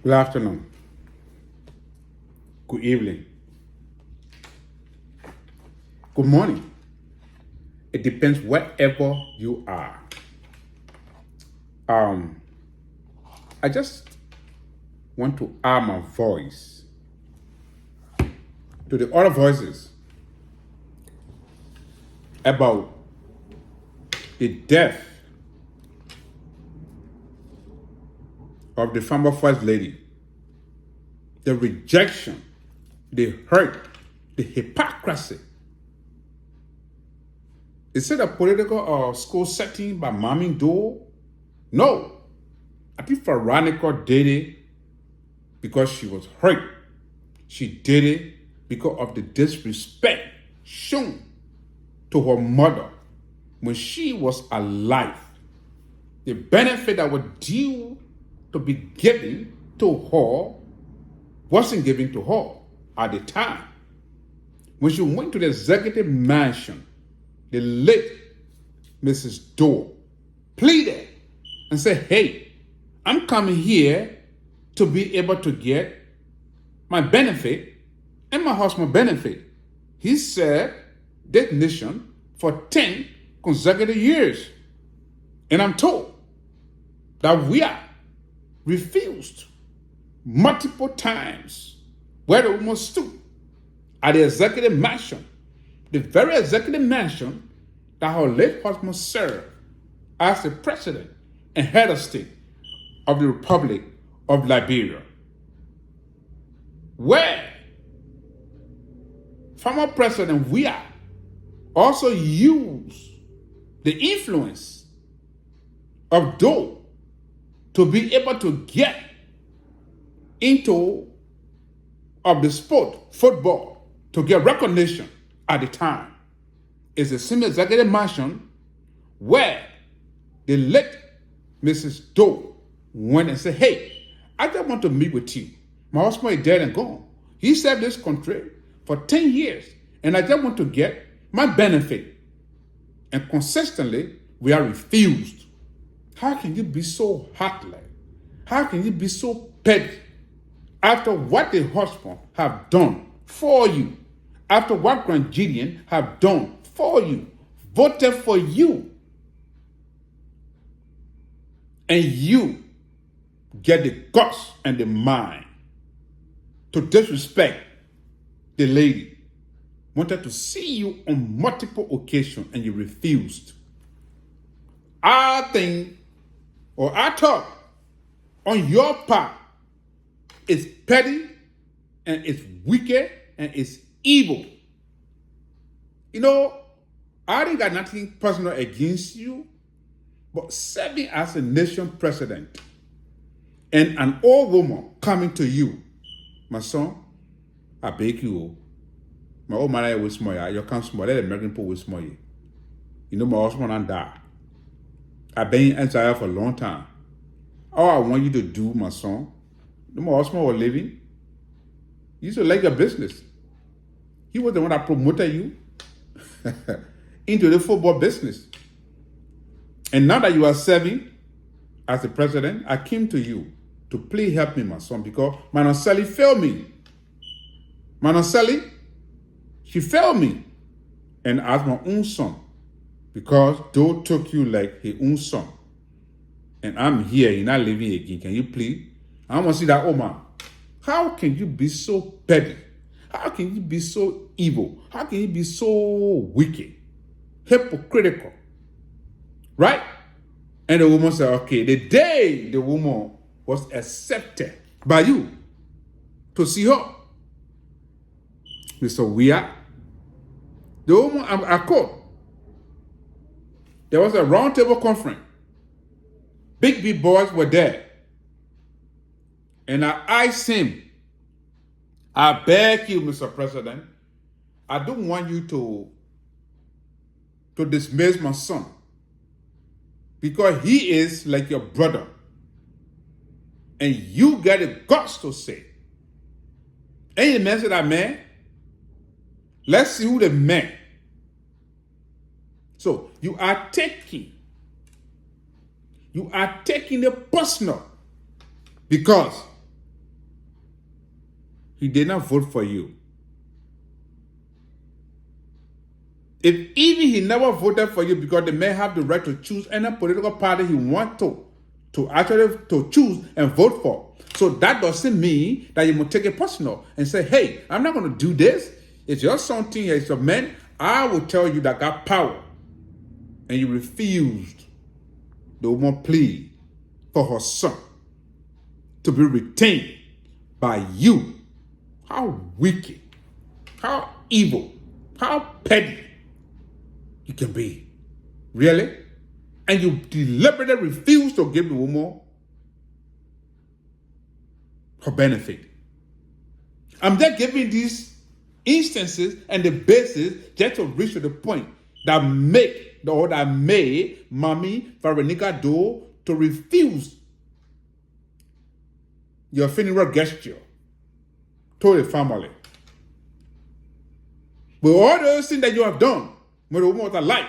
Good afternoon. Good evening. Good morning. It depends wherever you are. Um, I just want to add my voice to the other voices about the death of the former First Lady, the rejection, the hurt, the hypocrisy. Is it a political or school setting by Mammy Dole? No. I think Veronica did it because she was hurt. She did it because of the disrespect shown to her mother when she was alive. The benefit that was due to be given to her wasn't given to her at the time. When she went to the executive mansion, the late Mrs. Dole pleaded and said, hey, I'm coming here to be able to get my benefit and my husband's benefit. He served this nation for 10 consecutive years. And I'm told that we are refused multiple times where the woman stood at the executive mansion, the very executive mansion that her late husband served as the president and head of state of the Republic of Liberia, where former President Weah also used the influence of Dole to be able to get into of the sport, football, to get recognition at the time. It's the same executive mansion where the late Mrs. Dole went and said, hey, I just want to meet with you. My husband is dead and gone. He served this country for 10 years, and I just want to get my benefit. And consistently, we are refused. How can you be so heartless? How can you be so petty after what the husband have done for you, after what Grand Gideon have done for you, voted for you, and you get the guts and the mind to disrespect the lady, wanted to see you on multiple occasions and you refused. I think, or I thought, on your part, it's petty and it's wicked and it's evil. You know, I ain't got nothing personal against you, but serving as a nation president and an old woman coming to you, my son, I beg you, my old man will small, you can't small, let the American people will small you. You know, my husband and die. I've been in Israel for a long time. All I want you to do, my son, my husband was living, you should like your business. He was the one that promoted you into the football business. And now that you are serving as the president, I came to you to please help me, my son, because Madam Sally failed me. Madam Sally, she failed me. And as my own son, because Dole took you like his own son. And I'm here, you're not living again. Can you please? I want to see that, oh man. How can you be so petty? How can you be so evil? How can you be so wicked? Hypocritical. Right? And the woman said, okay, the day the woman was accepted by you to see her, Mr. Weah, the woman I called. There was a roundtable conference. Big boys were there. And I asked him, I beg you, Mr. President, I don't want you to dismiss my son, because he is like your brother. And you get the guts to say. And the man said, that man, let's see who the man. So you are taking it personal because He did not vote for you. If even he never voted for you because the man have the right to choose any political party he wants to actually to choose and vote for. So that doesn't mean that you must take it personal and say, hey, I'm not going to do this. It's your something, it's a man. I will tell you that got power. And you refused the woman plea for her son to be retained by you. How wicked, how evil, how petty you can be. Really? And you deliberately refuse to give the woman her benefit. I'm just giving these instances and the basis just to reach to the point that made Mommy Veronica Doe to refuse your funeral gesture to the family. But all those things that you have done when the woman was alive,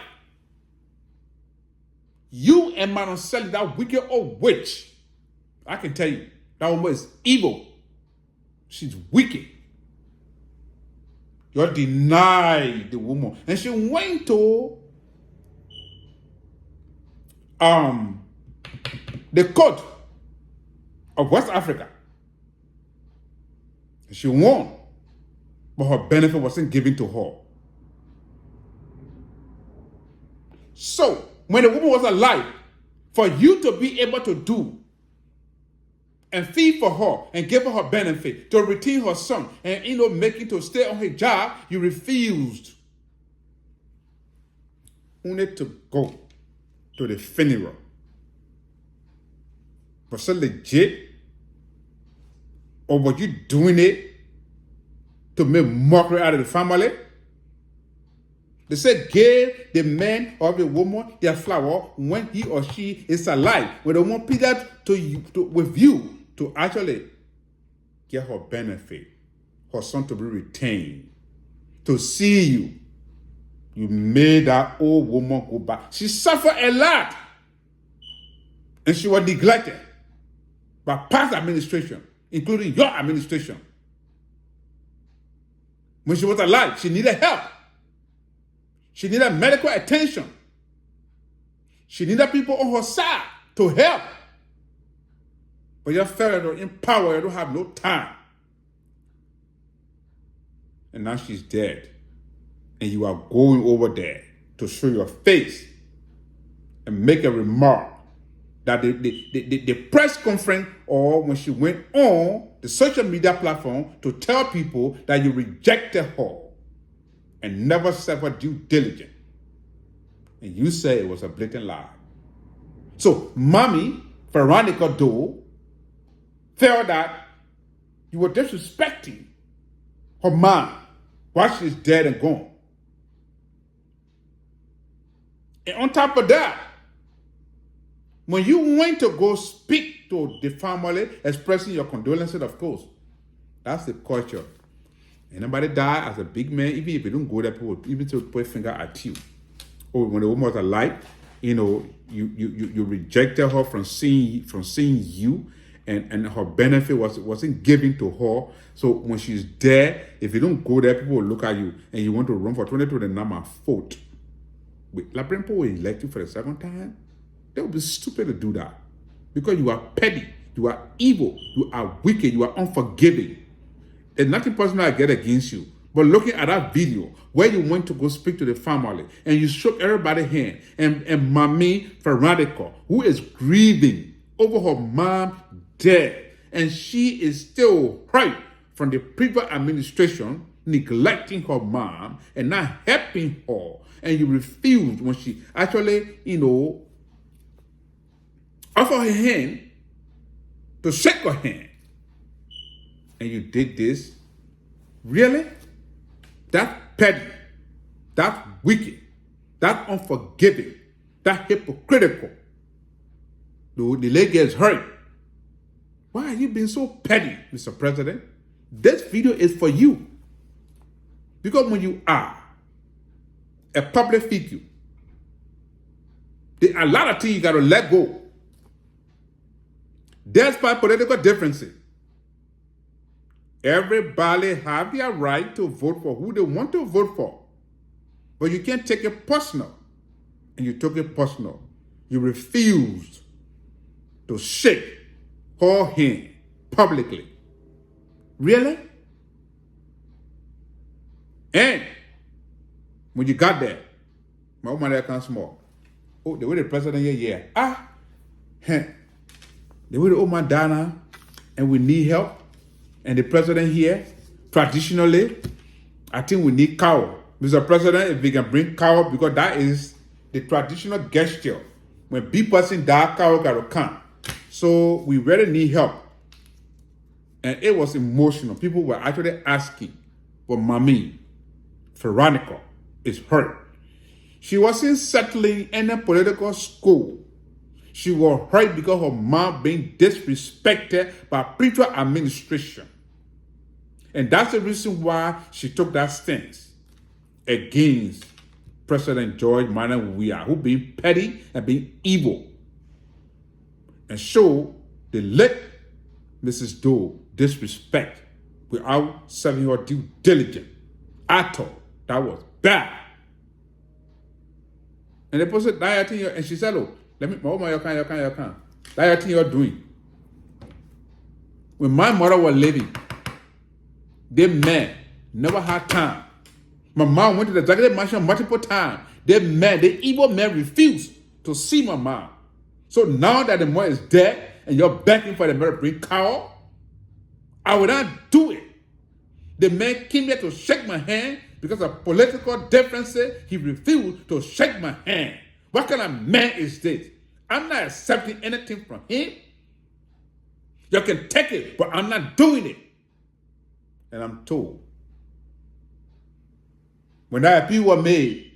you and Manoncelli, that wicked old witch, I can tell you, that woman is evil. She's wicked. You denied the woman. And she went to the court of West Africa. She won, but her benefit wasn't given to her. So, when the woman was alive, for you to be able to do and feed for her and give her her benefit, to retain her son, and making to stay on her job, you refused. Only to go to the funeral. Was it legit? Or were you doing it to make mockery out of the family? They said, give the man or the woman their flower when he or she is alive. When the woman pleaded with you to actually get her benefit, her son to be retained, to see you, you made that old woman go back. She suffered a lot. And she was neglected by past administration, including your administration. When she was alive, she needed help. She needed medical attention. She needed people on her side to help. But you felt in power, you don't have no time. And now she's dead. And you are going over there to show your face and make a remark that the press conference, or when she went on the social media platform to tell people that you rejected her and never suffered due diligence. And you say it was a blatant lie. So, Mommy Veronica Doe felt that you were disrespecting her mom while she's dead and gone. And on top of that, when you went to go speak to the family, expressing your condolences, of course, that's the culture. Anybody die as a big man, even if you don't go there, people even to put a finger at you. Or when the woman was alive, you rejected her from seeing you, and her benefit wasn't given to her. So when she's dead, if you don't go there, people will look at you, and you want to run for 2029 vote. Wait, La people will elect you for the second time. They would be stupid to do that, because you are petty, you are evil, you are wicked, you are unforgiving. There's nothing personal I get against you. But looking at that video where you went to go speak to the family and you shook everybody's hand, and Mommy Veronica, who is grieving over her mom dead, and she is still hurt from the previous administration neglecting her mom and not helping her, and you refused when she actually, offer her hand to shake her hand. And you did this? Really? That petty, that wicked, that unforgiving, that hypocritical. The lady gets hurt. Why are you being so petty, Mr. President? This video is for you. Because when you are a public figure, there are a lot of things you got to let go. Despite political differences, Everybody have their right to vote for who they want to vote for. But you can't take it personal. And you took it personal. You refused to shake her hand publicly. Really? And when you got there, my woman there comes small. Oh, the way the president here, the way the old man Dana, and we need help. And the president here, traditionally, I think we need cow. Mr. President, if we can bring cow, because that is the traditional gesture. When big person die, cow gotta come. So we really need help. And it was emotional. People were actually asking for Mommy. Veronica is hurt. She wasn't settling in a political school. She was hurt because her mom being disrespected by preacher administration. And that's the reason why she took that stance against President George Manuel Weah, who being petty and being evil. And show the late Mrs. Doe disrespect without serving her due diligence at all. That was bad. And the person that and she said, "Oh, let me, you can. That thing you're doing." When my mother was living, they met, never had time. My mom went to the executive mansion multiple times. They met, the evil man refused to see my mom. So now that the mother is dead and you're begging for the mother to bring cow, I would not do it. The man came here to shake my hand. Because of political differences, he refused to shake my hand. What kind of man is this? I'm not accepting anything from him. You can take it, but I'm not doing it. And I'm told, when that appeal was made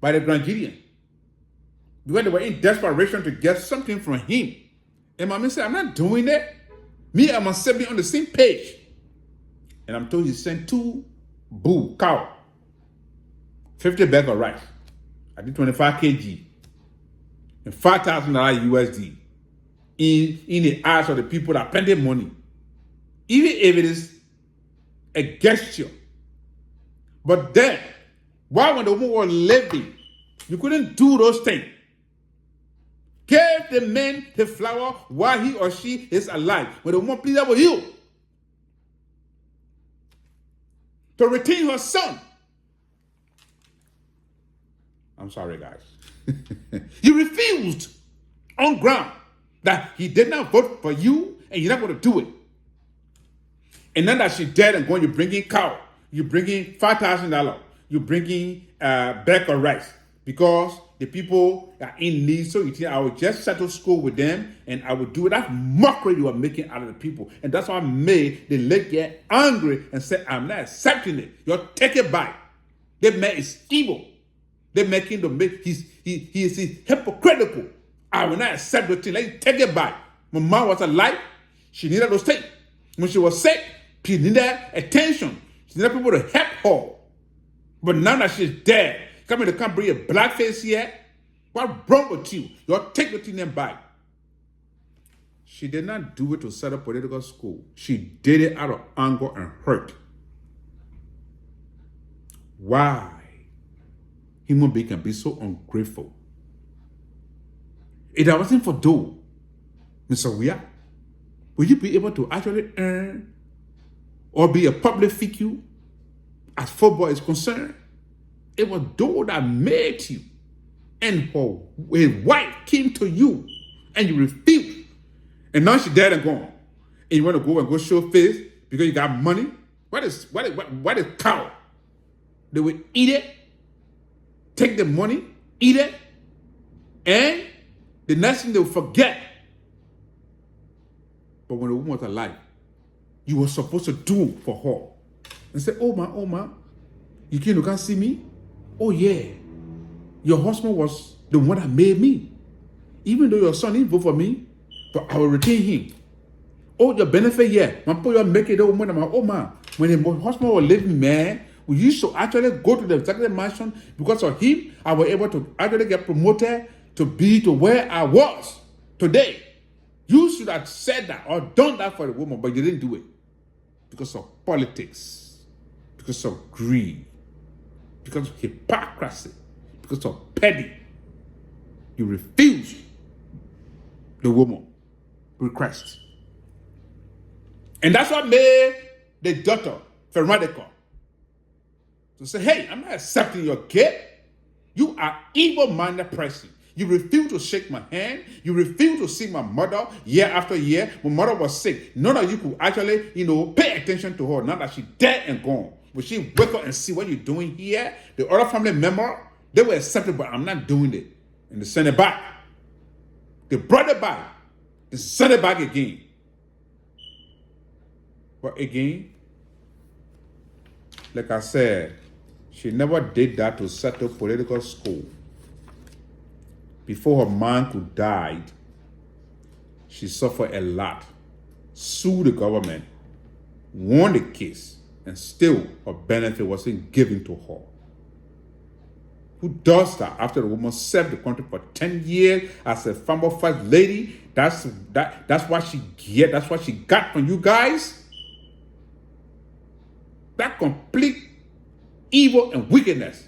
by the Grand Gideon, because they were in desperation to get something from him, and Mommy said, "I'm not doing it. Me and my sibling on the same page." And I'm told he sent 2 cow, 50 bags of rice, I did 25 kg, and $5,000 USD in the eyes of the people that plenty money, even if it is a gesture. But then, why when the woman was living, you couldn't do those things? Give the man the flower while he or she is alive. When the woman pleaded with you to retain her son. I'm sorry, guys. You refused on ground that he did not vote for you and you're not going to do it. And now that she's dead and going, you're bringing cow. You're bringing $5,000. You're bringing bag of rice because the people are in need. So you think I will just settle score with them and I will do it. That's mockery you are making out of the people. And that's why I made the lady get angry and say, "I'm not accepting it. You're taking back." The man is evil. They're making the make he is hypocritical. I will not accept the thing. Let me take it back. My mom was alive. She needed those things. When she was sick, she needed attention. She needed people to help her. But now that she's dead, coming to come bring a blackface here. What's wrong with you? You'll take the thing back. She did not do it to set up political school. She did it out of anger and hurt. Why human being can be so ungrateful? If that wasn't for Doe, Mr. Weah, will you be able to actually earn or be a public figure as football is concerned? It was Doe that made you. And his wife came to you and you refused. And now she's dead and gone. And you want to go and go show face because you got money? What is cow? They will eat it, take the money, eat it, and the next thing they will forget. But when the woman was alive, you were supposed to do for her. And say, oh ma, you can't see me? Oh yeah, your husband was the one that made me. Even though your son didn't vote for me, but I will retain him. Oh, your benefit, yeah. Man, put your make it over when the husband was living, man, we used to actually go to the executive mansion because of him. I was able to actually get promoted to be to where I was today. You should have said that or done that for the woman, but you didn't do it. because of politics, because of greed, because of hypocrisy, because of petty. You refuse the woman request. And that's what made the daughter, Veronica, to say, hey, I'm not accepting your gift. You are evil-minded person. You refuse to shake my hand. You refuse to see my mother year after year. My mother was sick. None of you could actually, pay attention to her. Now that she's dead and gone. When she wake up and see what you're doing here, the other family member, they will accept it, but I'm not doing it. And they send it back. They brought it back. They sent it back again. But again, like I said, she never did that to settle political score. Before her man could die, she suffered a lot, sued the government, won the case, and still her benefit wasn't given to her. Who does that after the woman served the country for 10 years as a former first lady? That's what she get. That's what she got from you guys. That complete evil and wickedness.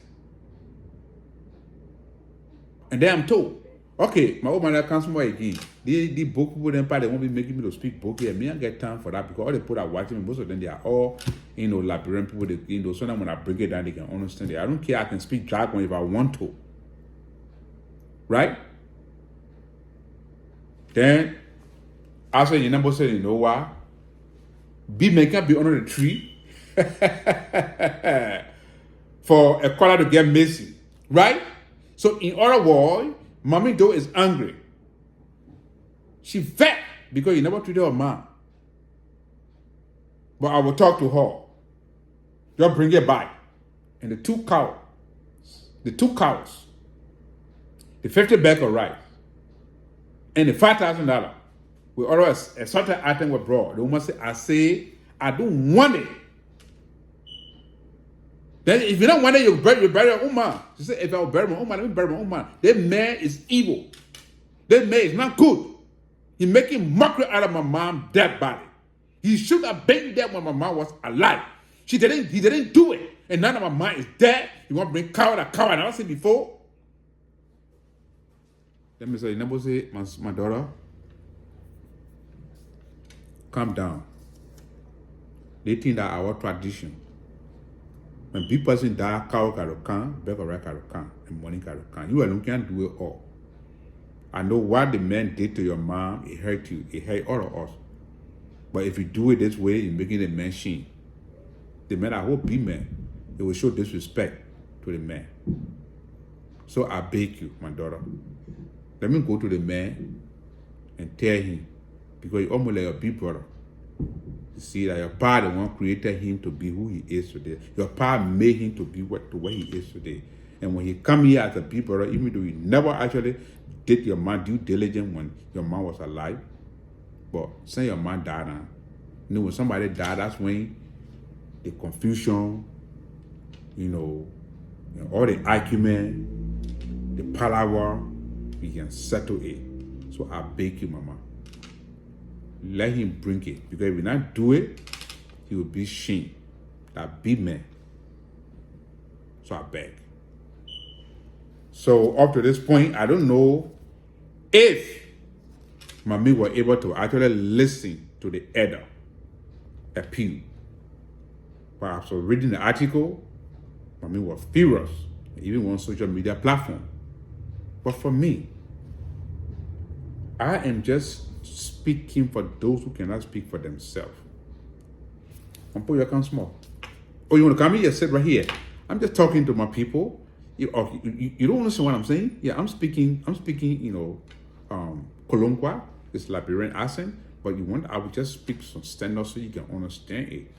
And then I'm told, okay, my old man comes more again. The book people then they won't be making me to speak book here. Me, I get time for that because all the people that are watching me, most of them they are all, Liberian people. They, sometimes when I break it down, they can understand it. I don't care. I can speak jargon if I want to. Right? Then I said, you never said, you know what? Be making be under the tree for a color to get messy. Right? So in other words, Mommy Doe is angry. She vexed because you never treated her man. But I will talk to her. Just bring it back. And the two cows, the 50 bag of rice, and the $5,000, we always a certain item were brought. The woman said, I don't want it. Then if you don't want it, you bury your own man. She said, if I will bury my own man, let me bury my own man. That man is evil. That man is not good. He's making mockery out of my mom's dead body. He should have been there when my mom was alive. He didn't do it. And now that my mom is dead, you want to bring coward. I never seen before. Let me say, my daughter, calm down. They think that our tradition. When big person die, cow can, beg or can, and money can. You alone can't do it all. I know what the man did to your mom, it hurt you, it hurt all of us. But if you do it this way, you're making the man shame. The man, I hope, be man, it will show disrespect to the man. So I beg you, my daughter, let me go to the man and tell him, because he's almost like your big brother. You see that your pa, the one created him to be who he is today. Your pa made him to be what he is today. And when he come here as a big brother, even though he never actually did your man due diligence when your man was alive, but since your man died now, when somebody died, that's when the confusion, all the argument, the palaver, we can settle it. So I beg you, Mama, let him bring it. Because if we not do it, he will be shamed. That big man. So I beg. So up to this point, I don't know if Mommy were able to actually listen to the elder appeal. But after reading the article, Mommy was furious, even on social media platform. But for me, I am just speaking for those who cannot speak for themselves. And put your account small. Oh, you want to come here? Sit right here. I'm just talking to my people. You don't understand what I'm saying? Yeah, I'm speaking, Kolongwa, it's Liberian accent, but I will just speak some standard so you can understand it.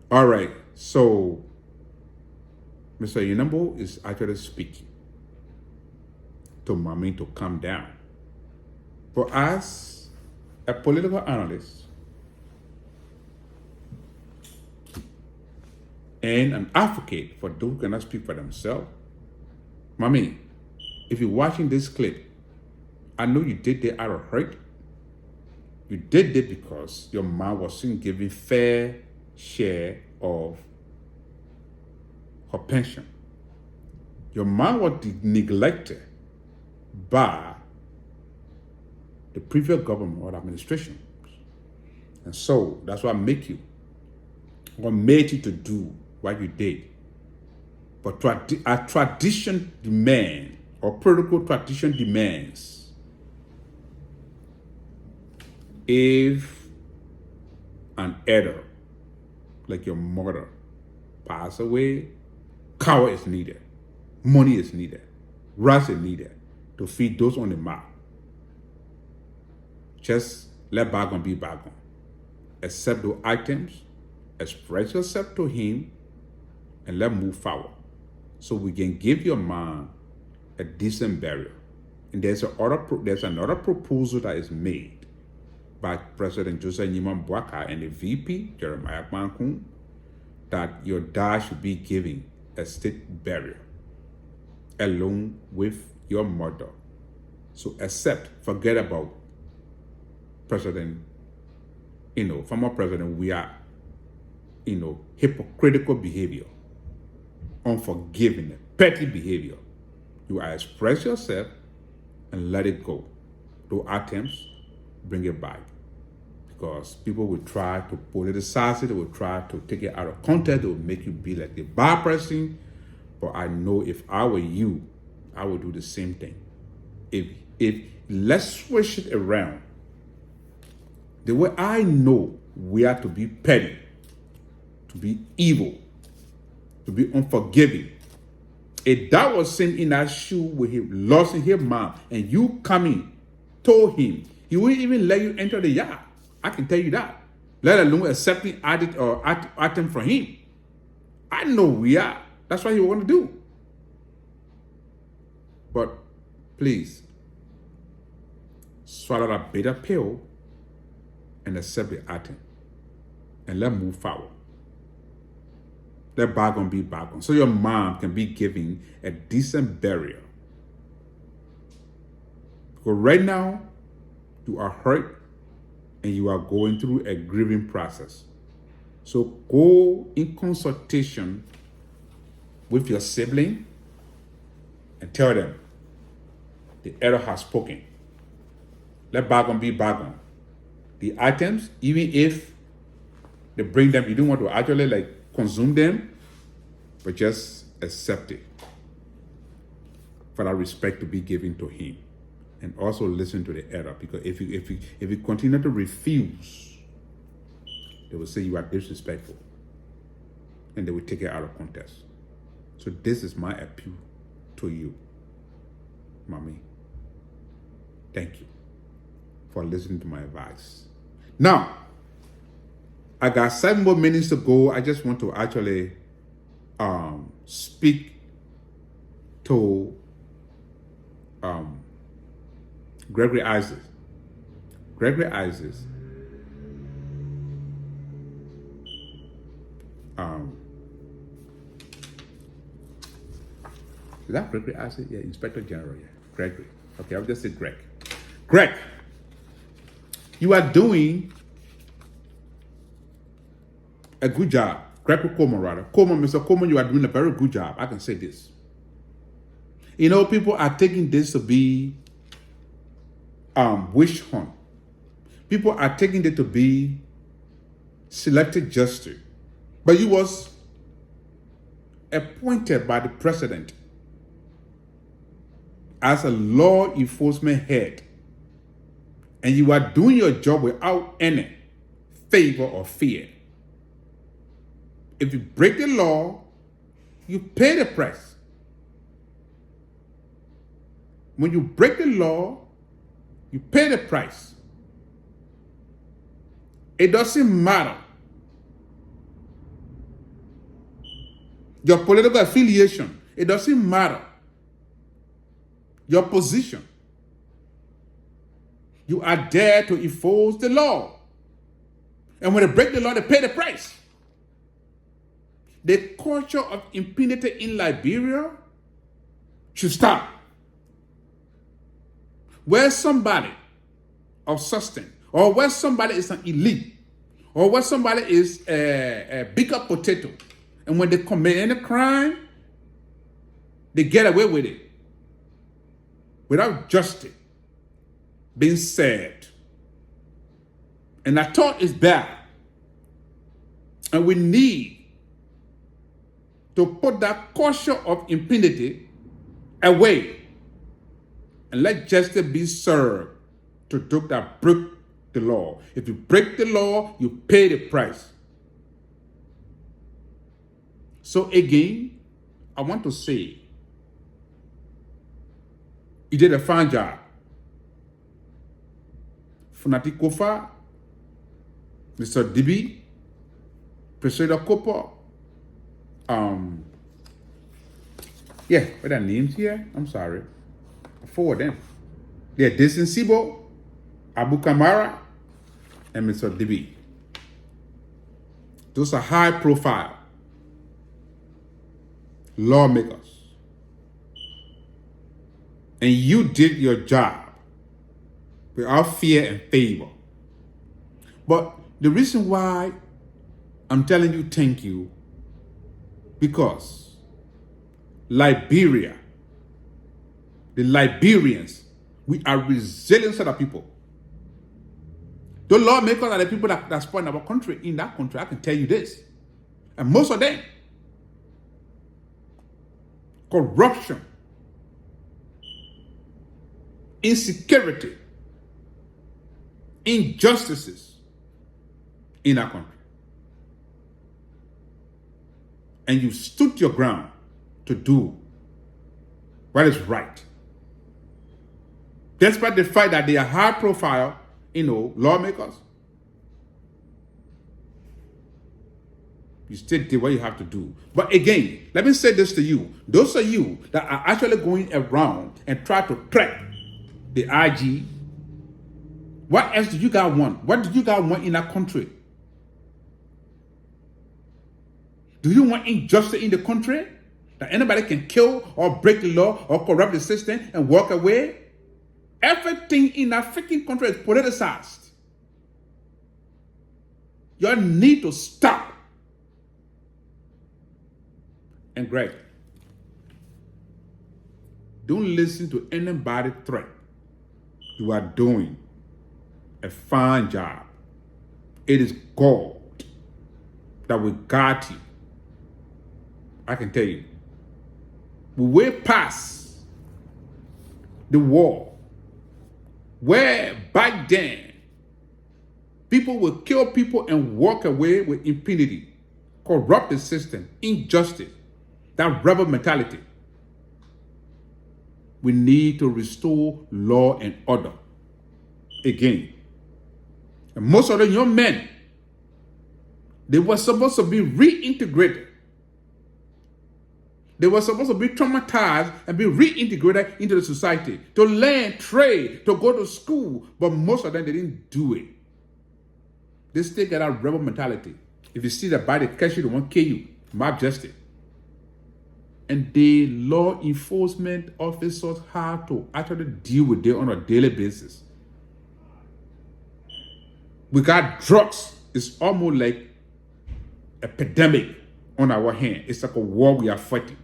All right, so Mr. Yinambo is actually speaking to Mommy to calm down. But as a political analyst and an advocate for those who cannot speak for themselves, Mommy, if you're watching this clip, I know you did it out of hurt. You did it because your mom wasn't giving fair share of her pension. Your mom was neglected by the previous government or administration. And so that's what made you to do what you did. But a tradition demands, or protocol tradition demands, if an elder, like your mother, pass away, cow is needed, money is needed, rice is needed to feed those on the map. Just let bygone be bygone. Accept those items, express yourself to him, and let's move forward. So we can give your mom a decent burial. And there's another proposal that is made by President Joseph Nyiman Boakai and the VP, Jeremiah Gbankun, that your dad should be given a state burial along with your mother. So forget about President, former President, we are, hypocritical behavior, unforgiving, petty behavior. You express yourself and let it go. Those attempts, bring it back. Because people will try to politicize it, they will try to take it out of context, they will make you be like the bad person. But I know if I were you, I would do the same thing. If let's switch it around. The way I know we are to be petty, to be evil, to be unforgiving. If that was sitting in that shoe with him, lost in his mom, and you coming, told him, he wouldn't even let you enter the yard. I can tell you that. Let alone accepting item from him. I know we are. That's what he want to do. But please, swallow that bitter pill and accept the item. And let's move forward. Let bygone be bygone. So your mom can be given a decent burial. Because right now, you are hurt and you are going through a grieving process. So go in consultation with your sibling and tell them the elder has spoken. Let bygone be bygone. The items, even if they bring them, you don't want to actually consume them, but just accept it for that respect to be given to him. And also listen to the elder, because if you continue to refuse, they will say you are disrespectful and they will take it out of context. So this is my appeal to you, mommy. Thank you for listening to my advice. Now, I got 7 more minutes to go. I just want to actually speak to Gregory Isaacs. Gregory Isaacs is that Gregory Isaacs? Yeah, Inspector General. Yeah, Gregory. Okay, I'll just say Greg. Greg, you are doing a good job. Greg Coleman, rather. Coleman, Mr. Coleman, you are doing a very good job. I can say this. People are taking this to be wish hunt. People are taking it to be selected justice. But you was appointed by the president as a law enforcement head. And you are doing your job without any favor or fear. If you break the law, you pay the price. When you break the law, you pay the price. It doesn't matter your political affiliation. It doesn't matter your position. You are there to enforce the law. And when they break the law, they pay the price. The culture of impunity in Liberia should stop. Where somebody of substance or where somebody is an elite, or where somebody is a bigger potato, and when they commit any crime, they get away with it without justice being said. And I thought it's bad. And we need to put that culture of impunity away and let justice be served to those that break the law. If you break the law, you pay the price. So again, I want to say, you did a fine job. Funati Kofa, Mr. Dibi, President Kopa, yeah, what are names here? I'm sorry. 4 of them. Yeah, Desin Sibo, Abu Kamara, and Mr. Dibi. Those are high profile lawmakers. And you did your job without fear and favor. But the reason why I'm telling you thank you, because Liberia, the Liberians, we are resilient set of people. The lawmakers are the people that spawn our country. In that country, I can tell you this. And most of them, corruption, insecurity, injustices in our country. And you stood your ground to do what is right. Despite the fact that they are high profile, lawmakers, you still did what you have to do. But again, let me say this to you. Those of you that are actually going around and try to track the IG, what else do you guys want? What do you guys want in our country? Do you want injustice in the country? That anybody can kill or break the law or corrupt the system and walk away? Everything in our freaking country is politicized. You need to stop. And Greg, don't listen to anybody threat. You are doing a fine job. It is God that will guide you. I can tell you. We way past the war where back then people will kill people and walk away with impunity, corrupt the system, injustice, that rebel mentality. We need to restore law and order again. And most of the young men, they were supposed to be reintegrated. They were supposed to be traumatized and be reintegrated into the society, to learn, trade, to go to school. But most of them, they didn't do it. They still get that rebel mentality. If you see the body catch you, they won't kill you. Mob justice. And the law enforcement officers have to actually deal with them on a daily basis. We got drugs. It's almost like a epidemic on our hand. It's like a war we are fighting.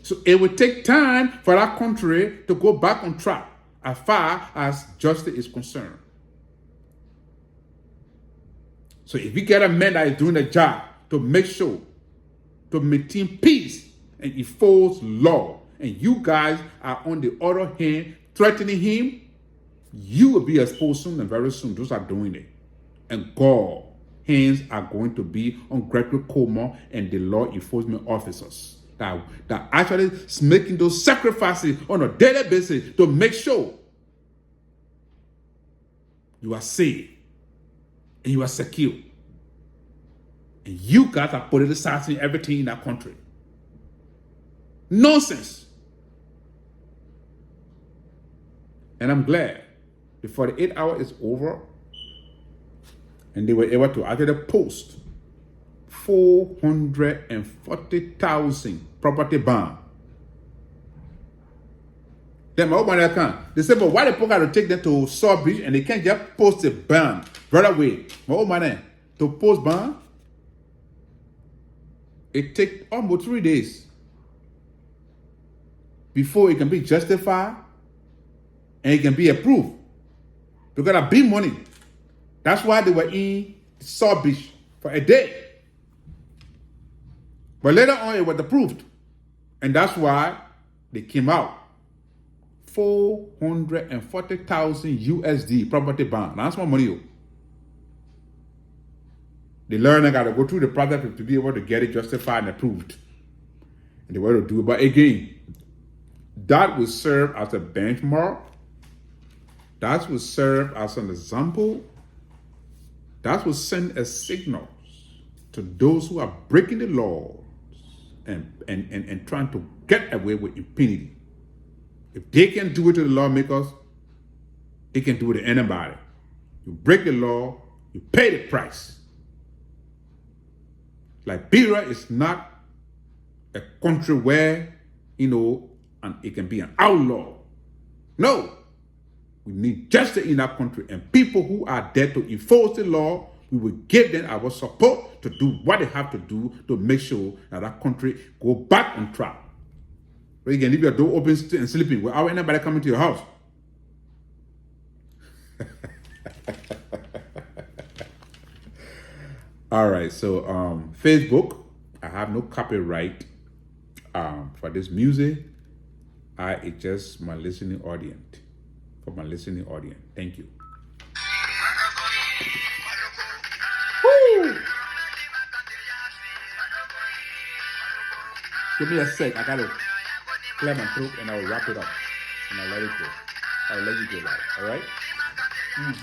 So it will take time for our country to go back on track as far as justice is concerned. So if we get a man that is doing a job to make sure, to maintain peace and enforce law, and you guys are on the other hand threatening him, you will be exposed soon, and very soon those are doing it. And God, hands are going to be on Gregory Coleman and the law enforcement officers that actually is making those sacrifices on a daily basis to make sure you are safe and you are secure. And you guys are politicizing everything in our country. Nonsense. And I'm glad the 48 hours is over and they were able to actually post 440,000 property bond Then my old man can't. They said, but why the people got to take them to Sawbridge and they can't just post a bond right away? My old man, to post bond, it takes almost 3 days before it can be justified and it can be approved. Because of big money. That's why they were in Sawbridge for a day. But later on, it was approved. And that's why they came out. 440,000 USD property bond. Now, that's more money. Yo. The learner got to go through the process to be able to get it justified and approved. And they were to do it. But again, that will serve as a benchmark. That will serve as an example. That will send a signal to those who are breaking the laws and trying to get away with impunity. If they can do it to the lawmakers, they can do it to anybody. You break the law, you pay the price. Liberia is not a country where, and it can be an outlaw. No. We need justice in our country, and people who are there to enforce the law, we will give them our support to do what they have to do to make sure that our country go back on track. So you can leave your door open and sleeping without anybody coming to your house. All right, so Facebook, I have no copyright for this music. It's just my listening audience. For my listening audience. Thank you. Woo! Give me a sec. I gotta clear my throat and I'll wrap it up. And I'll let it go. I'll let you go live. Alright? Woo!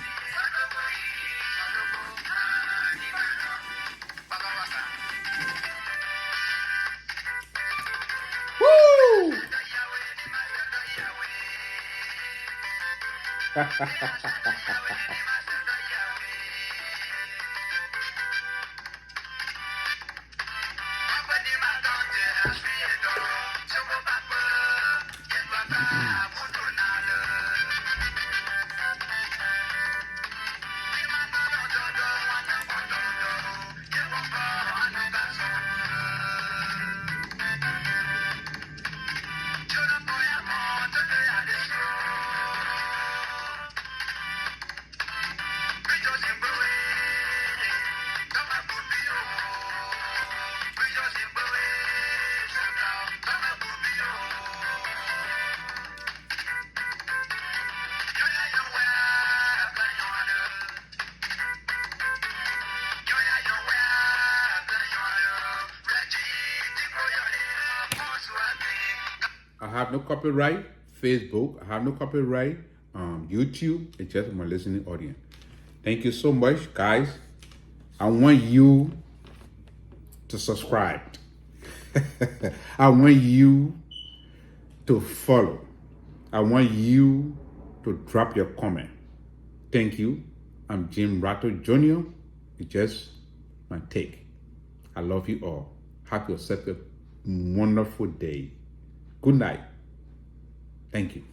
I have no copyright. Facebook, I have no copyright. YouTube, it's just my listening audience. Thank you so much, guys. I want you to subscribe. I want you to follow. I want you to drop your comment. Thank you. I'm Jim Ratto Jr. It's just my take. I love you all. Have yourself a wonderful day. Good night. Thank you.